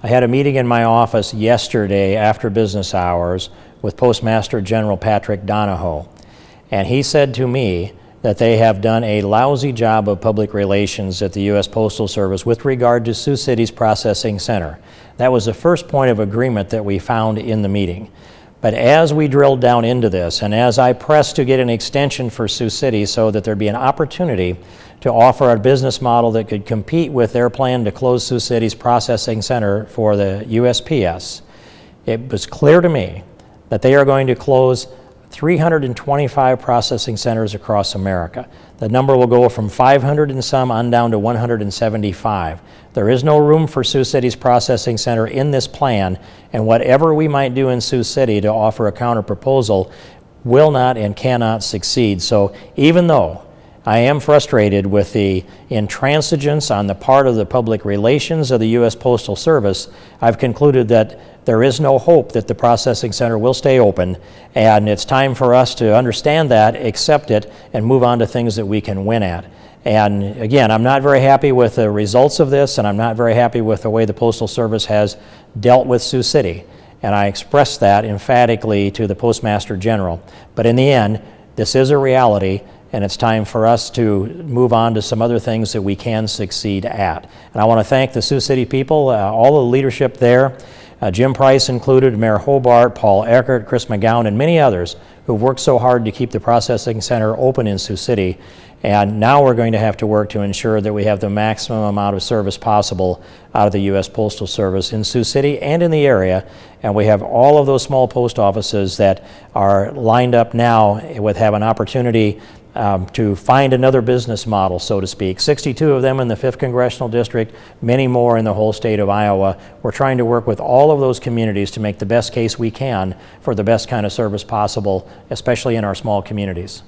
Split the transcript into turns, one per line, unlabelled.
I had a meeting in my office yesterday after business hours with Postmaster General Patrick Donahoe, and he said to me that they have done a lousy job of public relations at the U.S. Postal Service with regard to Sioux City's processing center. That was the first point of agreement that we found in the meeting. But as we drilled down into this, and as I pressed to get an extension for Sioux City so that there'd be an opportunity to offer a business model that could compete with their plan to close Sioux City's processing center for the USPS, it was clear to me that they are going to close 325 processing centers across America. The number will go from 500 and some on down to 175. There is no room for Sioux City's processing center in this plan, and whatever we might do in Sioux City to offer a counter proposal will not and cannot succeed. So even though I am frustrated with the intransigence on the part of the public relations of the U.S. Postal Service, I've concluded that there is no hope that the processing center will stay open, and it's time for us to understand that, accept it, and move on to things that we can win at. And again, I'm not very happy with the results of this, and I'm not very happy with the way the Postal Service has dealt with Sioux City. And I expressed that emphatically to the Postmaster General. But in the end, this is a reality, and it's time for us to move on to some other things that we can succeed at. And I want to thank the Sioux City people, all the leadership there, Jim Price included, Mayor Hobart, Paul Eckert, Chris McGowan, and many others who've worked so hard to keep the processing center open in Sioux City. And now we're going to have to work to ensure that we have the maximum amount of service possible out of the U.S. Postal Service in Sioux City and in the area. And we have all of those small post offices that are lined up now with have an opportunity to find another business model, so to speak. 62 of them in the 5th Congressional District, many more in the whole state of Iowa. We're trying to work with all of those communities to make the best case we can for the best kind of service possible, especially in our small communities.